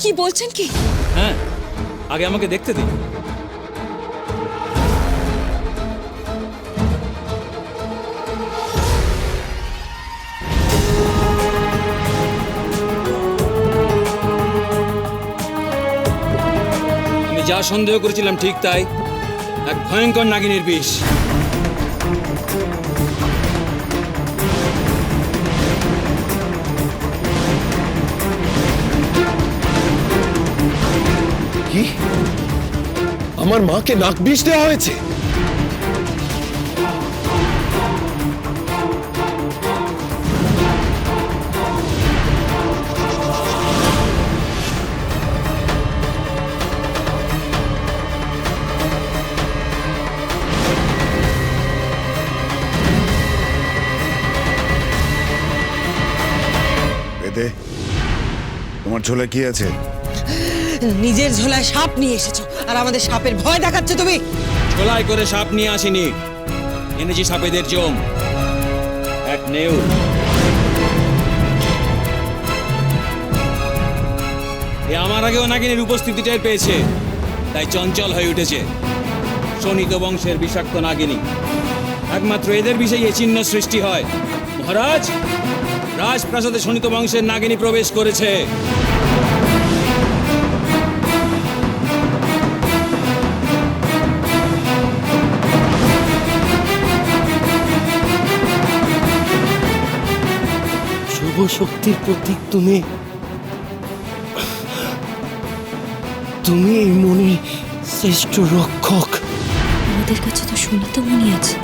কি বলছেন কি? হ্যাঁ, আগে আমাকে দেখতে দিন। আমি যা সন্দেহ করেছিলাম ঠিক তাই, এক ভয়ঙ্কর নাগিনীর বিষ। কি আমার মাকে নাক বিষ দেওয়া হয়েছে? বেদে, তোমার ঝোলে কি আছে? নিজের ঝোলায় সাপ নিয়ে এসেছো আর আমাদের সাপের ভয় দেখাচ্ছ তুমি। ছোলাই করে সাপ নিয়ে আসিনি, এনেছি সাপেদের জম, এক নেউর। এ আমার আগেও নাগিনীর উপস্থিতি টের পেয়েছে, তাই চঞ্চল হয়ে উঠেছে। শোণিত বংশের বিষাক্ত নাগিনী, একমাত্র এদের বিষয়ে এ চিহ্ন সৃষ্টি হয়। মহারাজ, রাজপ্রাসাদে শোণিত বংশের নাগিনী প্রবেশ করেছে। শুভ শক্তির প্রতীক তুমি, তুমি এই মনির শ্রেষ্ঠ রক্ষক। আমাদের কাছে তো শোণিত মণি আছে,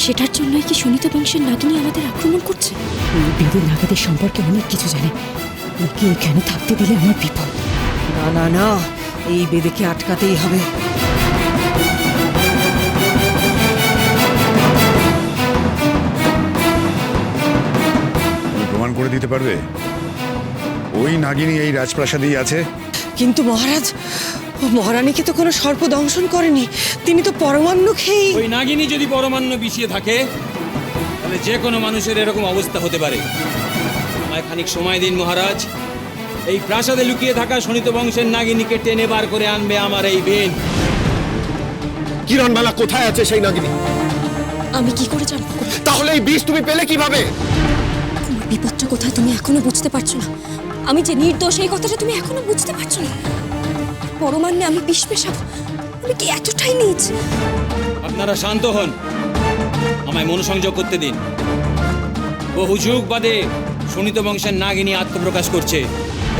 সেটার জন্যই কি শোণিত বংশের নাগিনী আমাদের আক্রমণ করছে? ওই বেদে নাগাদের সম্পর্কে অনেক কিছু জানে, ওকে এখানে থাকতে দিলে আমার বিপদ। না না না, এই বেদেকে আটকাতেই হবে। তুমি প্রমাণ করে দিতে পারবে ওই নাগিনী এই রাজপ্রাসাদেই আছে? কিন্তু মহারাজ, মহারানীকে তো কোনো সর্প দংশন করেনি, তিনি তো পরমান্ন খেয়েই। ওই নাগিনী যদি পরমান্ন বিষিয়ে থাকে, তাহলে যে কোনো মানুষের এরকম অবস্থা হতে পারে। আমায় খানিক সময় দিন মহারাজ, এই প্রাসাদে লুকিয়ে থাকা শোণিত বংশের নাগিনীকে টেনে বার করে আনবে আমার এই বেন। কিরণবালা কোথায় আছে সেই নাগিনী? আমি কি করে জানবো? তাহলে এই বিষ তুমি পেলে কিভাবে? তোমার বিপদটা কোথায় তুমি এখনো বুঝতে পারছো না? আমি যে নির্দোষ এই কথাটা তুমি এখনো বুঝতে পারছো না? পরমান্নে আমি বিষ মেশাবো? আমি কি এতটাই নীচ? আপনারা শান্ত হন, আমায় মনোসংযোগ করতে দিন। বহু যুগ বাদে শোণিত বংশের নাগিনী আত্মপ্রকাশ করছে।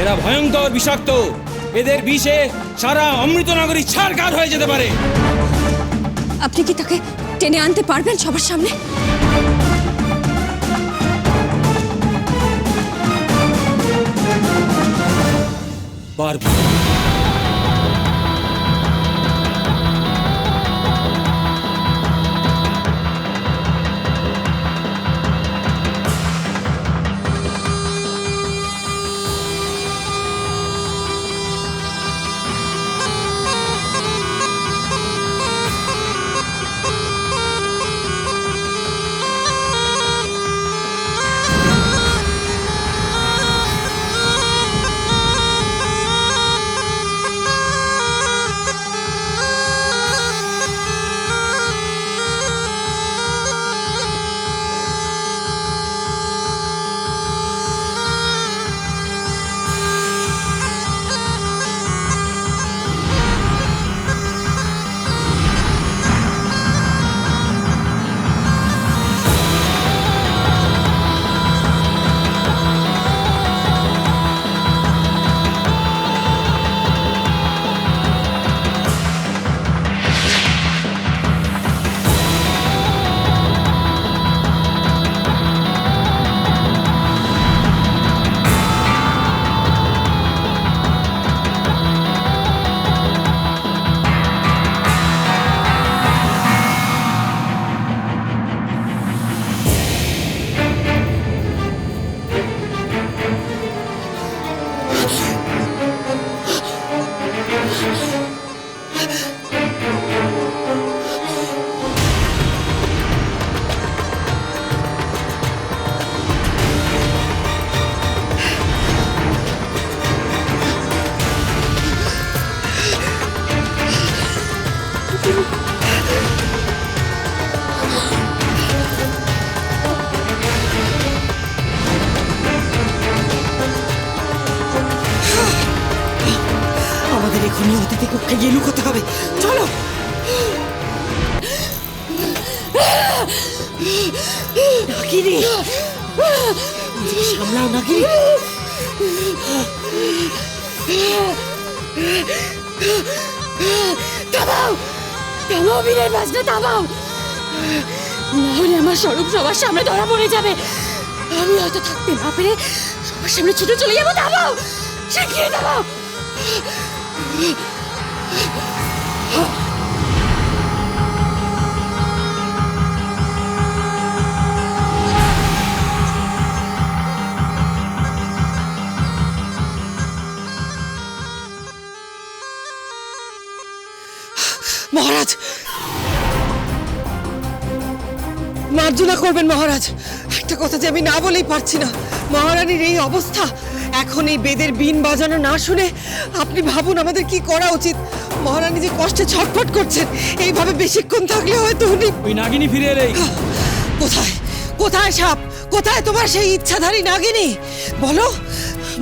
এরা ভয়ঙ্কর বিষাক্ত, এদের বিষে সারা অমৃতনগরী ছারখার হয়ে যেতে পারে। আপনি কি তাকে টেনে আনতে পারবেন সবার সামনে? পারবো। এখনই অতিথি কক্ষে গিয়ে লুকোতে হবে, চলো। নাগিনী, নিজেকে সামলাও নাগিনী। থামাও, থামাও বীরের বাজনা, থামাও, নাহলে আমার স্বরূপ সবার সামনে ধরা পড়ে যাবে। আমি হয়তো থাকতে না পেরে সবার সামনে ছুটে চলে যাবো। থামাও, শিখিয়ে থামাও। মহারাজ, মার্জনা করবেন মহারাজ। একটা কথা যে আমি না বলেই পারছি না, মহারানীর এই অবস্থা, এখন এই বেদের বিন বাজানো না শুনে আপনি ভাবুন আমাদের কি করা উচিত। মহারানী যে কষ্টে ছটফট করছেন, এইভাবে বেশিক্ষণ থাকলে হয়তো উনি। ওই নাগিনী ফিরে এলেই। কোথায়, কোথায় সাপ, কোথায় তোমার সেই ইচ্ছাধারী নাগিনী? বলো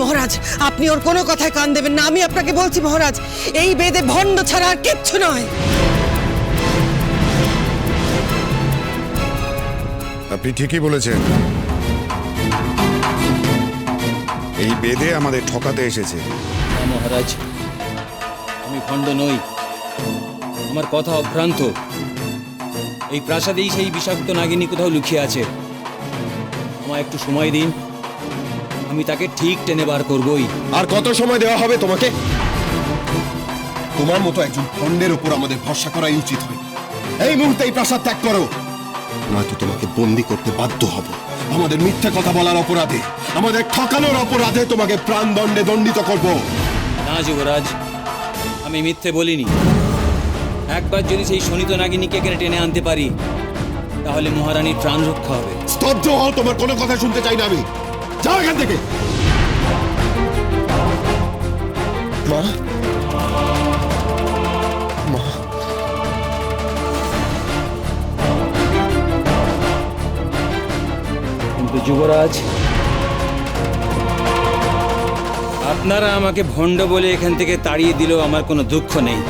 মহারাজ, আপনি ওর কোনো কথায় কান দেবেন না। আমি আপনাকে বলছি মহারাজ, এই বেদে ভণ্ড ছাড়া আর কিচ্ছু নয়। আপনি ঠিকই বলেছেন, এই বেদে আমাদের ঠকাতে এসেছে। না মহারাজ, আমি ভণ্ড নই, আমার কথা অভ্রান্ত। এই প্রাসাদেই সেই বিষাক্ত নাগিনী কোথাও লুকিয়ে আছে। আমায় একটু সময় দিন, আমি তাকে ঠিক টেনে বার করবই। আর কত সময় দেওয়া হবে তোমাকে? তোমার মতো একজন ভণ্ডের উপর আমাদের ভরসা করাই উচিত হয়। এই মুহূর্তে এই প্রাসাদ ত্যাগ করো, নয়তো তোমাকে বন্দি করতে বাধ্য হব। আমাদের মিথ্যে কথা বলার অপরাধে, আমাদের ঠকানোর অপরাধে তোমাকে প্রাণদণ্ডে দণ্ডিত করব। না যুবরাজ, আমি মিথ্যে বলিনি। একবার যদি সেই শোণিত নাগিনীকে এখানে টেনে আনতে পারি, তাহলে মহারানীর প্রাণ রক্ষা হবে। স্তব্ধ হও, তোমার কোনো কথা শুনতে চাই না আমি। যাও এখান থেকে। মা, মা, কিন্তু যুবরাজ, আপনারা আমাকে ভণ্ড বলে এখান থেকে তাড়িয়ে দিলেও আমার কোনো দুঃখ নেই।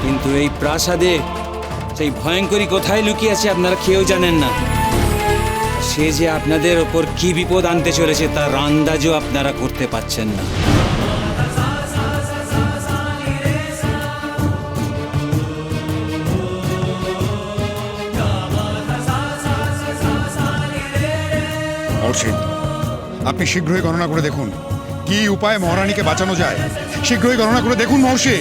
কিন্তু এই প্রাসাদে সেই ভয়ঙ্করী কোথায় লুকিয়ে আছে আপনারা কেউ জানেন না। সে যে আপনাদের ওপর কি বিপদ আনতে চলেছে তার আন্দাজও আপনারা করতে পারছেন না। মহর্ষি, আপনি শীঘ্রই গণনা করে দেখুন কি উপায়ে মহারানীকে বাঁচানো যায়। শীঘ্রই গণনা করে দেখুন মহর্ষি।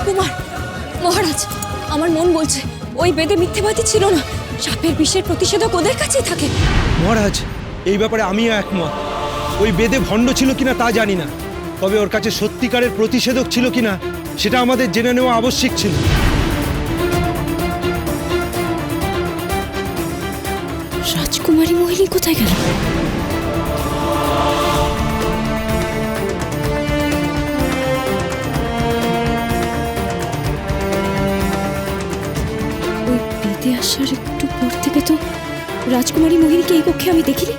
কুমার, মহারাজ, আমার মন বলছে ওই বেদে মিথ্যেবাদী ছিল না। সাপের বিষের প্রতিষেধক ওদের কাছেই থাকে। মহারাজ, এই ব্যাপারে আমিও একমত। ওই বেদে ভণ্ড ছিল কিনা তা জানি না, তবে ওর কাছে সত্যিকারের প্রতিষেধক ছিল কিনা সেটা আমাদের জেনে নেওয়া আবশ্যক ছিল। রাজকুমারী মোহিনী কোথায় গেল? ওই বেদে আসার একটু পর থেকে তো রাজকুমারী মোহিনীকে এই কক্ষে আমি দেখিনি।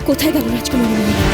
কোথায় গেল রাজকুমারী মোহিনী?